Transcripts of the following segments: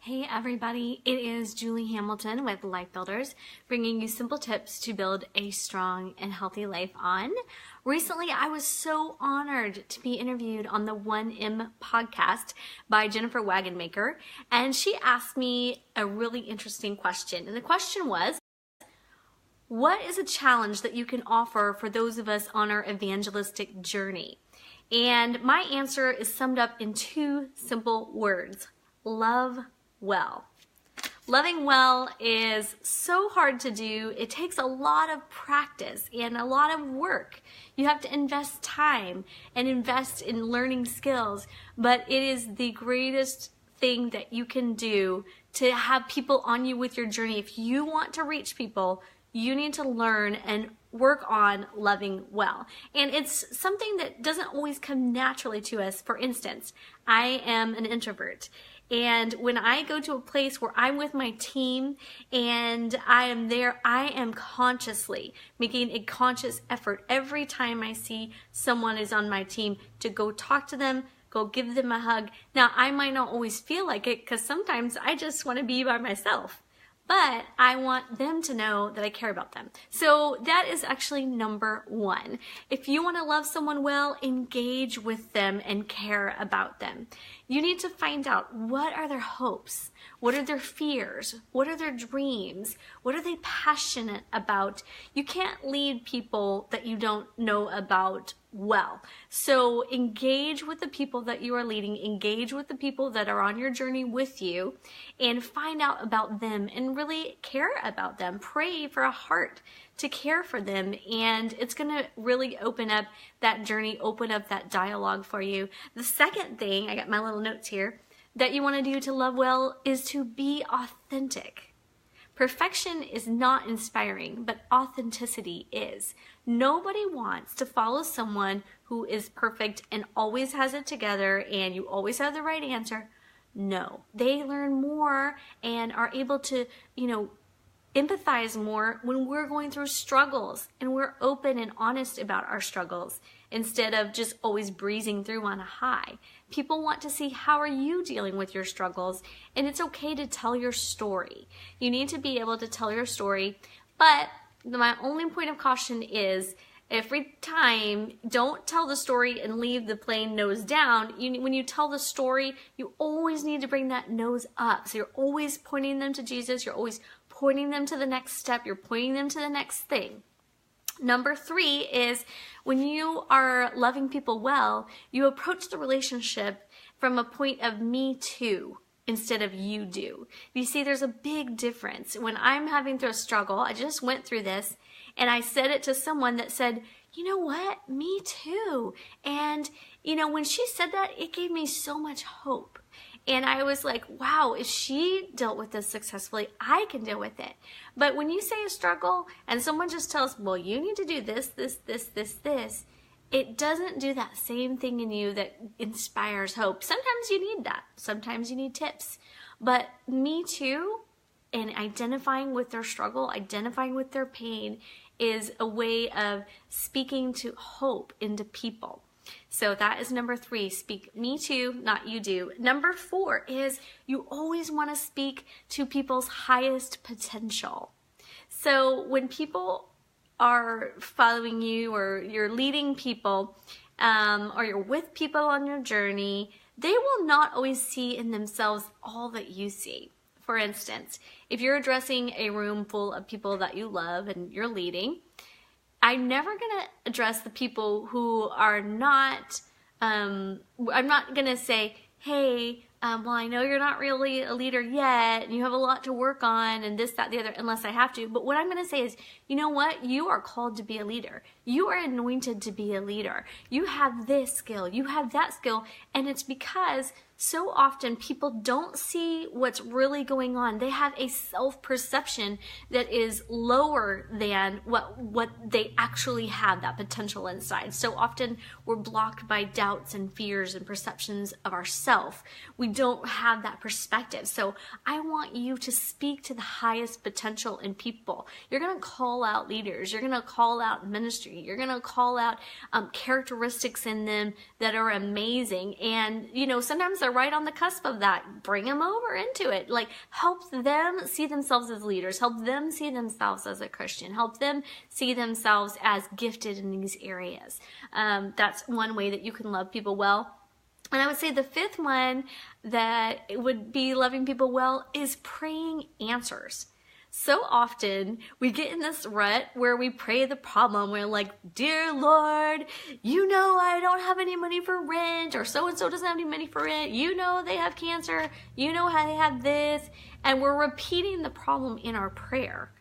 Hey everybody, it is Julie Hamilton with Life Builders, bringing you simple tips to build a strong and healthy life on. Recently, I was so honored to be interviewed on the 1M podcast by Jennifer Wagenmaker, and she asked me a really interesting question. And the question was, what is a challenge that you can offer for those of us on our evangelistic journey? And my answer is summed up in two simple words: love well. Loving well is so hard to do. It takes a lot of practice and a lot of work. You have to invest time and invest in learning skills, but it is the greatest thing that you can do to have people on you with your journey. If you want to reach people, you need to learn and work on loving well. And it's something that doesn't always come naturally to us. For instance, I am an introvert. And when I go to a place where I'm with my team and I am there, I am consciously making a conscious effort every time I see someone is on my team to go talk to them, go give them a hug. Now, I might not always feel like it because sometimes I just want to be by myself. But I want them to know that I care about them. So that is actually number one. If you want to love someone well, engage with them and care about them. You need to find out, what are their hopes? What are their fears? What are their dreams? What are they passionate about? You can't lead people that you don't know about well. So engage with the people that you are leading, engage with the people that are on your journey with you, and find out about them and really care about them. Pray for a heart to care for them, and it's going to really open up that journey, open up that dialogue for you. The second thing, I got my little notes here, that you want to do to love well is to be authentic. Perfection is not inspiring, but authenticity is. Nobody wants to follow someone who is perfect and always has it together and you always have the right answer. No, they learn more and are able to, empathize more when we're going through struggles and we're open and honest about our struggles instead of just always breezing through on a high. People want to see, how are you dealing with your struggles? And it's okay to tell your story. You need to be able to tell your story, but my only point of caution is every time, don't tell the story and leave the plane nose down. When you tell the story, you always need to bring that nose up. So you're always pointing them to Jesus. You're always pointing them to the next step. You're pointing them to the next thing. Number 3 is, when you are loving people well, you approach the relationship from a point of me too instead of you do. You see, there's a big difference. When I'm having through a struggle, I just went through this, and I said it to someone that said, you know what, me too. And, when she said that, it gave me so much hope. And I was like, wow, if she dealt with this successfully, I can deal with it. But when you say a struggle and someone just tells, well, you need to do this, it doesn't do that same thing in you that inspires hope. Sometimes you need that. Sometimes you need tips. But me too, and identifying with their struggle, identifying with their pain, is a way of speaking to hope into people. So that is number 3. Speak me too, not you do. Number 4 is, you always want to speak to people's highest potential. So when people are following you, or you're leading people, or you're with people on your journey, they will not always see in themselves all that you see. For instance, if you're addressing a room full of people that you love and you're leading, I'm never going to address the people who are not, I'm not going to say, hey, well, I know you're not really a leader yet, and you have a lot to work on, and this, that, the other, unless I have to. But what I'm going to say is, you know what? You are called to be a leader. You are anointed to be a leader. You have this skill. You have that skill. And it's because so often people don't see what's really going on. They have a self-perception that is lower than what they actually have, that potential inside. So often we're blocked by doubts and fears and perceptions of ourselves. We don't have that perspective. So I want you to speak to the highest potential in people. You're going to call out leaders. You're going to call out ministry. You're going to call out characteristics in them that are amazing. And, sometimes they're they're right on the cusp of that, bring them over into it. Like, help them see themselves as leaders. Help them see themselves as a Christian. Help them see themselves as gifted in these areas. That's one way that you can love people well. And I would say the fifth one that would be loving people well is praying answers. So often we get in this rut where we pray the problem. We're like, dear Lord, you know I don't have any money for rent, or so-and-so doesn't have any money for rent. You know they have cancer. You know how they have this. And we're repeating the problem in our prayer.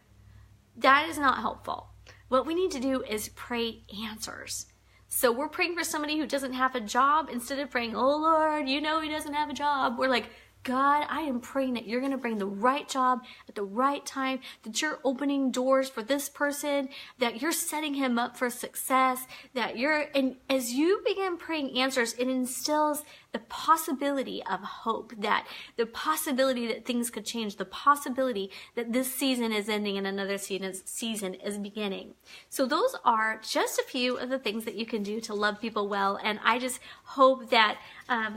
That is not helpful. What we need to do is pray answers. So we're praying for somebody who doesn't have a job. Instead of praying, oh Lord, you know he doesn't have a job, we're like, God, I am praying that you're going to bring the right job at the right time, that you're opening doors for this person, that you're setting him up for success, and as you begin praying answers, it instills the possibility of hope, that the possibility that things could change, the possibility that this season is ending and another season is beginning. So those are just a few of the things that you can do to love people well. And I just hope that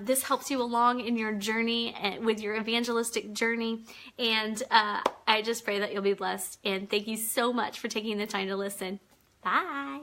this helps you along in your journey with your evangelistic journey. And I just pray that you'll be blessed. And thank you so much for taking the time to listen. Bye.